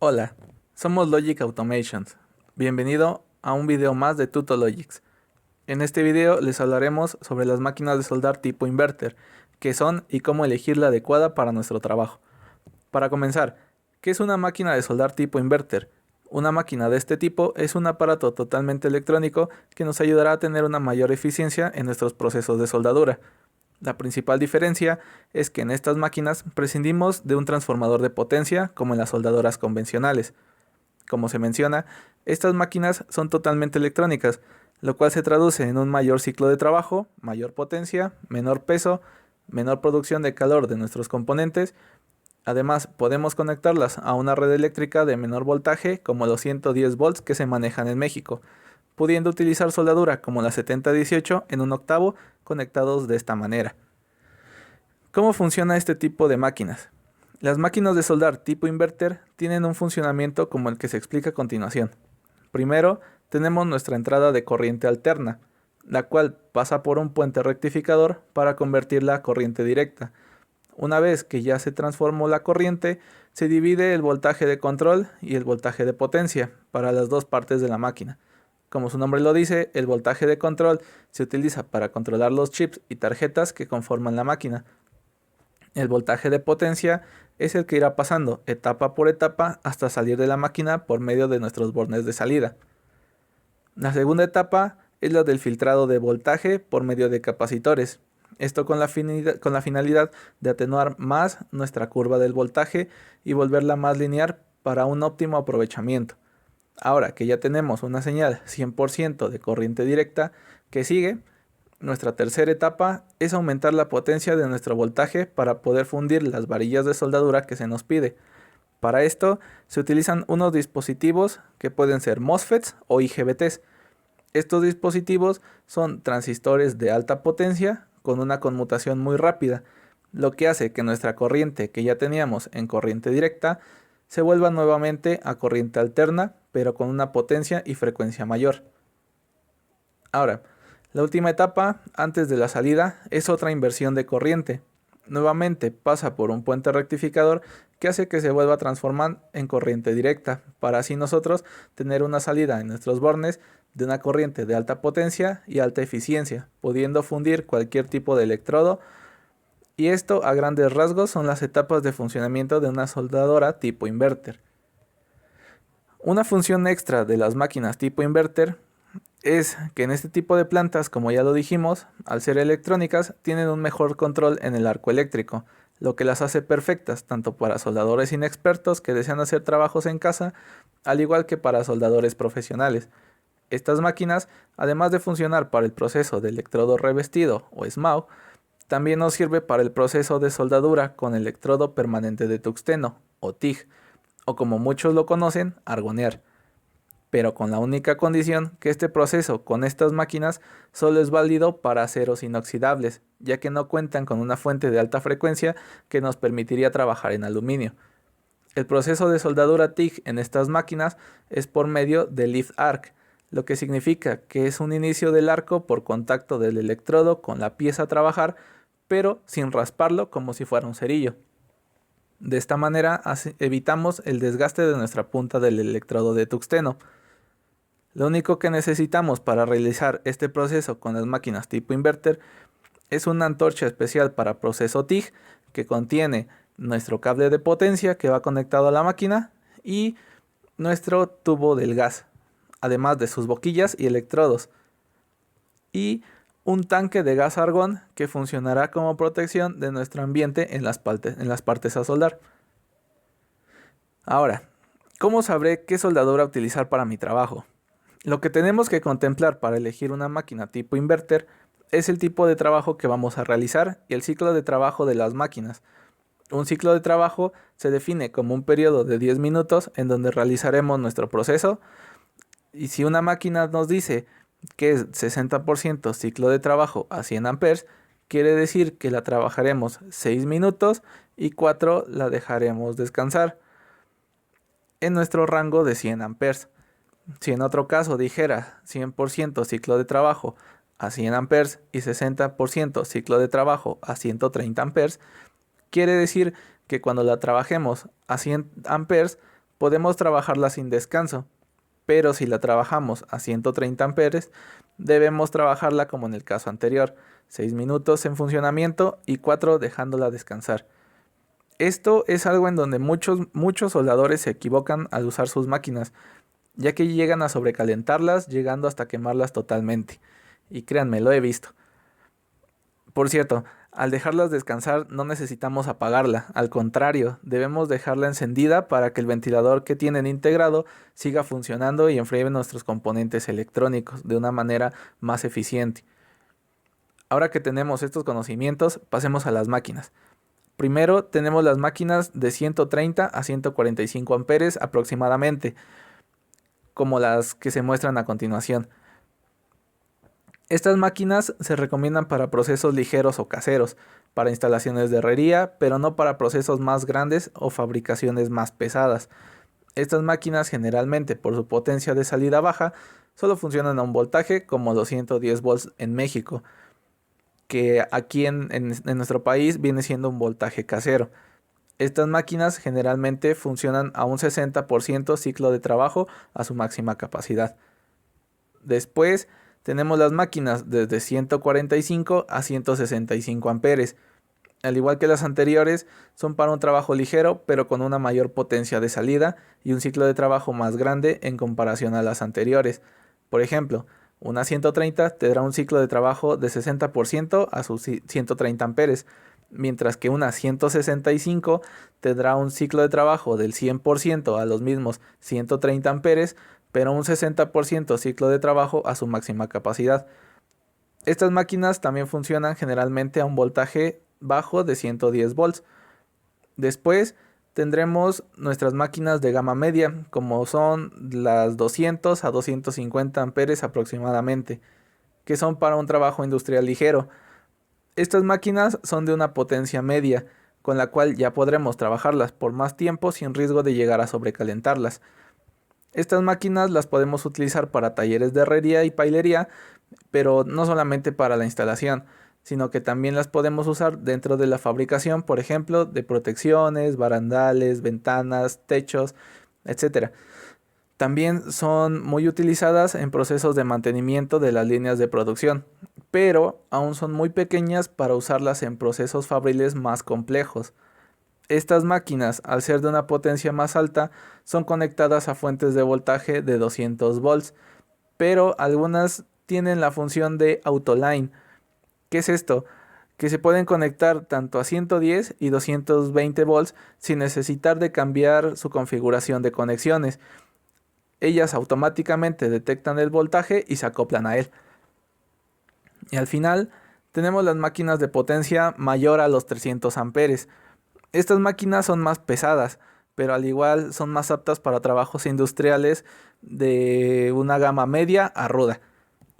Hola, somos Logic Automations. Bienvenido a un video más de TutoLogix. En este video les hablaremos sobre las máquinas de soldar tipo inverter, qué son y cómo elegir la adecuada para nuestro trabajo. Para comenzar, ¿qué es una máquina de soldar tipo inverter? Una máquina de este tipo es un aparato totalmente electrónico que nos ayudará a tener una mayor eficiencia en nuestros procesos de soldadura. La principal diferencia es que en estas máquinas prescindimos de un transformador de potencia como en las soldadoras convencionales. Como se menciona, estas máquinas son totalmente electrónicas, lo cual se traduce en un mayor ciclo de trabajo, mayor potencia, menor peso, menor producción de calor de nuestros componentes. Además, podemos conectarlas a una red eléctrica de menor voltaje como los 110 volts que se manejan en México, pudiendo utilizar soldadura como la 7018 en un octavo conectados de esta manera. ¿Cómo funciona este tipo de máquinas? Las máquinas de soldar tipo inverter tienen un funcionamiento como el que se explica a continuación. Primero, tenemos nuestra entrada de corriente alterna, la cual pasa por un puente rectificador para convertirla a corriente directa. Una vez que ya se transformó la corriente, se divide el voltaje de control y el voltaje de potencia para las dos partes de la máquina. Como su nombre lo dice, el voltaje de control se utiliza para controlar los chips y tarjetas que conforman la máquina. El voltaje de potencia es el que irá pasando etapa por etapa hasta salir de la máquina por medio de nuestros bornes de salida. La segunda etapa es la del filtrado de voltaje por medio de capacitores. Esto con la finalidad de atenuar más nuestra curva del voltaje y volverla más lineal para un óptimo aprovechamiento. Ahora que ya tenemos una señal 100% de corriente directa, ¿qué sigue? Nuestra tercera etapa es aumentar la potencia de nuestro voltaje para poder fundir las varillas de soldadura que se nos pide. Para esto se utilizan unos dispositivos que pueden ser MOSFETs o IGBTs. Estos dispositivos son transistores de alta potencia con una conmutación muy rápida, lo que hace que nuestra corriente que ya teníamos en corriente directa se vuelva nuevamente a corriente alterna, pero con una potencia y frecuencia mayor. Ahora, la última etapa, antes de la salida, es otra inversión de corriente. Nuevamente pasa por un puente rectificador que hace que se vuelva a transformar en corriente directa, para así nosotros tener una salida en nuestros bornes de una corriente de alta potencia y alta eficiencia, pudiendo fundir cualquier tipo de electrodo. Y esto a grandes rasgos son las etapas de funcionamiento de una soldadora tipo inverter. Una función extra de las máquinas tipo inverter es que en este tipo de plantas, como ya lo dijimos, al ser electrónicas, tienen un mejor control en el arco eléctrico, lo que las hace perfectas tanto para soldadores inexpertos que desean hacer trabajos en casa, al igual que para soldadores profesionales. Estas máquinas, además de funcionar para el proceso de electrodo revestido o SMAO, también nos sirve para el proceso de soldadura con electrodo permanente de tungsteno o TIG, o como muchos lo conocen, argonear, pero con la única condición que este proceso con estas máquinas solo es válido para aceros inoxidables, ya que no cuentan con una fuente de alta frecuencia que nos permitiría trabajar en aluminio. El proceso de soldadura TIG en estas máquinas es por medio de lift arc, lo que significa que es un inicio del arco por contacto del electrodo con la pieza a trabajar, pero sin rasparlo como si fuera un cerillo. De esta manera evitamos el desgaste de nuestra punta del electrodo de tungsteno. Lo único que necesitamos para realizar este proceso con las máquinas tipo inverter es una antorcha especial para proceso TIG que contiene nuestro cable de potencia que va conectado a la máquina y nuestro tubo del gas, además de sus boquillas y electrodos, y un tanque de gas argón que funcionará como protección de nuestro ambiente en las partes a soldar. Ahora, ¿cómo sabré qué soldadura utilizar para mi trabajo? Lo que tenemos que contemplar para elegir una máquina tipo inverter es el tipo de trabajo que vamos a realizar y el ciclo de trabajo de las máquinas. Un ciclo de trabajo se define como un periodo de 10 minutos en donde realizaremos nuestro proceso, y si una máquina nos dice que es 60% ciclo de trabajo a 100 amperes, quiere decir que la trabajaremos 6 minutos y 4 la dejaremos descansar en nuestro rango de 100 amperes. Si en otro caso dijera 100% ciclo de trabajo a 100 amperes y 60% ciclo de trabajo a 130 amperes, quiere decir que cuando la trabajemos a 100 amperes podemos trabajarla sin descanso, pero si la trabajamos a 130 amperes, debemos trabajarla como en el caso anterior, 6 minutos en funcionamiento y 4 dejándola descansar. Esto es algo en donde muchos soldadores se equivocan al usar sus máquinas, ya que llegan a sobrecalentarlas, llegando hasta quemarlas totalmente. Y créanme, lo he visto. Por cierto, al dejarlas descansar no necesitamos apagarla, al contrario, debemos dejarla encendida para que el ventilador que tienen integrado siga funcionando y enfríe nuestros componentes electrónicos de una manera más eficiente. Ahora que tenemos estos conocimientos, pasemos a las máquinas. Primero tenemos las máquinas de 130 a 145 amperes aproximadamente, como las que se muestran a continuación. Estas máquinas se recomiendan para procesos ligeros o caseros, para instalaciones de herrería, pero no para procesos más grandes o fabricaciones más pesadas. Estas máquinas generalmente, por su potencia de salida baja, solo funcionan a un voltaje como 210 volts en México, que aquí en nuestro país viene siendo un voltaje casero. Estas máquinas generalmente funcionan a un 60% ciclo de trabajo a su máxima capacidad. Después tenemos las máquinas desde 145 a 165 amperes. Al igual que las anteriores, son para un trabajo ligero pero con una mayor potencia de salida y un ciclo de trabajo más grande en comparación a las anteriores. Por ejemplo, una 130 tendrá un ciclo de trabajo de 60% a sus 130 amperes, mientras que una 165 tendrá un ciclo de trabajo del 100% a los mismos 130 amperes, pero un 60% ciclo de trabajo a su máxima capacidad. Estas máquinas también funcionan generalmente a un voltaje bajo de 110 volts. Después tendremos nuestras máquinas de gama media, como son las 200 a 250 amperes aproximadamente, que son para un trabajo industrial ligero. Estas máquinas son de una potencia media, con la cual ya podremos trabajarlas por más tiempo sin riesgo de llegar a sobrecalentarlas. Estas máquinas las podemos utilizar para talleres de herrería y pailería, pero no solamente para la instalación, sino que también las podemos usar dentro de la fabricación, por ejemplo, de protecciones, barandales, ventanas, techos, etc. También son muy utilizadas en procesos de mantenimiento de las líneas de producción, pero aún son muy pequeñas para usarlas en procesos fabriles más complejos. Estas máquinas, al ser de una potencia más alta, son conectadas a fuentes de voltaje de 200 volts, pero algunas tienen la función de autoline. ¿Qué es esto? Que se pueden conectar tanto a 110 y 220 volts sin necesitar de cambiar su configuración de conexiones. Ellas automáticamente detectan el voltaje y se acoplan a él. Y al final tenemos las máquinas de potencia mayor a los 300 amperes. Estas máquinas son más pesadas, pero al igual son más aptas para trabajos industriales de una gama media a ruda.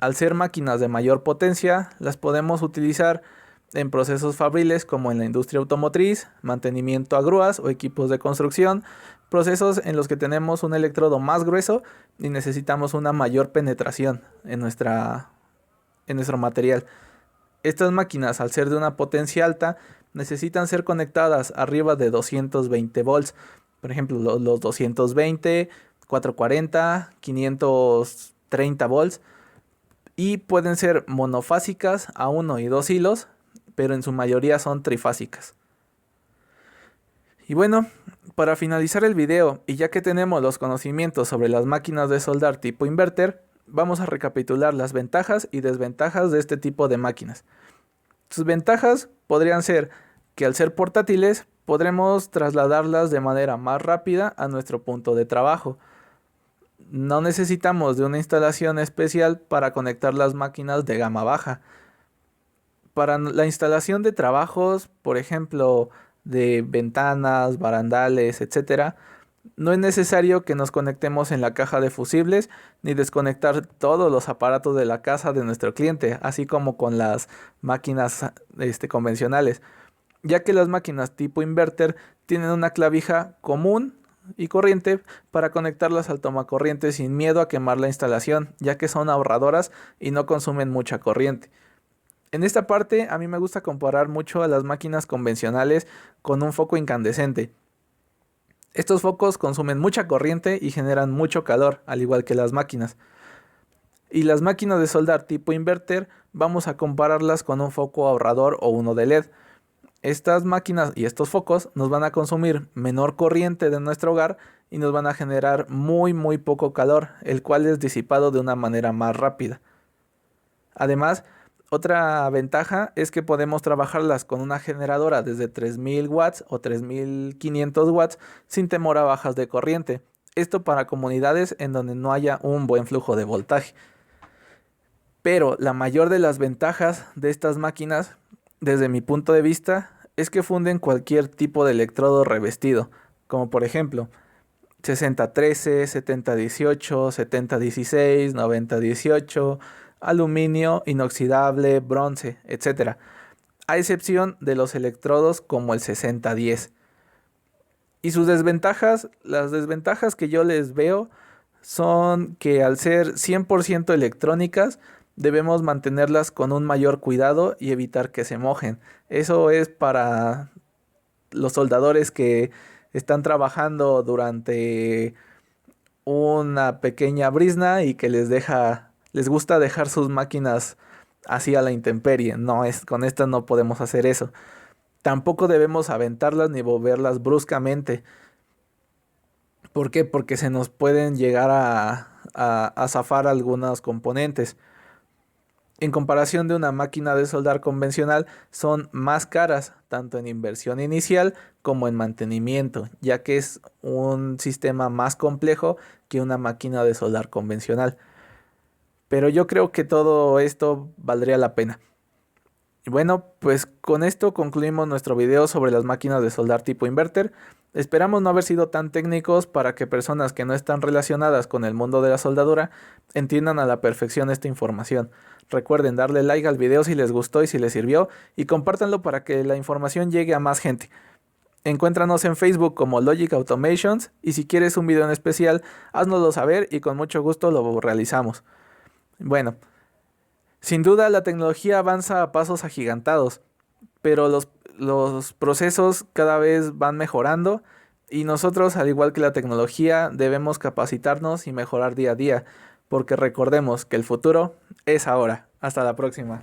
Al ser máquinas de mayor potencia, las podemos utilizar en procesos fabriles como en la industria automotriz, mantenimiento a grúas o equipos de construcción, procesos en los que tenemos un electrodo más grueso y necesitamos una mayor penetración en nuestro material. Estas máquinas, al ser de una potencia alta, necesitan ser conectadas arriba de 220 volts. Por ejemplo, los 220, 440, 530 volts. Y pueden ser monofásicas a 1 y 2 hilos, pero en su mayoría son trifásicas. Y bueno, para finalizar el video, y ya que tenemos los conocimientos sobre las máquinas de soldar tipo inverter, vamos a recapitular las ventajas y desventajas de este tipo de máquinas. Sus ventajas podrían ser que al ser portátiles podremos trasladarlas de manera más rápida a nuestro punto de trabajo. No necesitamos de una instalación especial para conectar las máquinas de gama baja. Para la instalación de trabajos, por ejemplo, de ventanas, barandales, etc., no es necesario que nos conectemos en la caja de fusibles ni desconectar todos los aparatos de la casa de nuestro cliente, así como con las máquinas convencionales, ya que las máquinas tipo inverter tienen una clavija común y corriente para conectarlas al tomacorriente sin miedo a quemar la instalación, ya que son ahorradoras y no consumen mucha corriente. En esta parte a mí me gusta comparar mucho a las máquinas convencionales con un foco incandescente. Estos focos consumen mucha corriente y generan mucho calor, al igual que las máquinas. Y las máquinas de soldar tipo inverter vamos a compararlas con un foco ahorrador o uno de LED. Estas máquinas y estos focos nos van a consumir menor corriente de nuestro hogar y nos van a generar muy poco calor, el cual es disipado de una manera más rápida. Además, otra ventaja es que podemos trabajarlas con una generadora desde 3000 watts o 3500 watts sin temor a bajas de corriente. Esto para comunidades en donde no haya un buen flujo de voltaje. Pero la mayor de las ventajas de estas máquinas, desde mi punto de vista, es que funden cualquier tipo de electrodo revestido, como por ejemplo 6013, 7018, 7016, 9018, aluminio, inoxidable, bronce, etc. A excepción de los electrodos como el 6010. Y sus desventajas, las desventajas que yo les veo son que al ser 100% electrónicas, debemos mantenerlas con un mayor cuidado y evitar que se mojen. Eso es para los soldadores que están trabajando durante una pequeña brizna y que les gusta dejar sus máquinas así a la intemperie. No es, con estas no podemos hacer eso. Tampoco debemos aventarlas ni moverlas bruscamente. ¿Por qué? Porque se nos pueden llegar a zafar algunos componentes. En comparación de una máquina de soldar convencional, son más caras, tanto en inversión inicial como en mantenimiento, ya que es un sistema más complejo que una máquina de soldar convencional. Pero yo creo que todo esto valdría la pena. Y bueno, pues con esto concluimos nuestro video sobre las máquinas de soldar tipo inverter. Esperamos no haber sido tan técnicos para que personas que no están relacionadas con el mundo de la soldadura entiendan a la perfección esta información. Recuerden darle like al video si les gustó y si les sirvió y compártanlo para que la información llegue a más gente. Encuéntranos en Facebook como Logic Automations y si quieres un video en especial, haznoslo saber y con mucho gusto lo realizamos. Bueno, sin duda la tecnología avanza a pasos agigantados, pero los procesos cada vez van mejorando y nosotros, al igual que la tecnología, debemos capacitarnos y mejorar día a día, porque recordemos que el futuro es ahora. Hasta la próxima.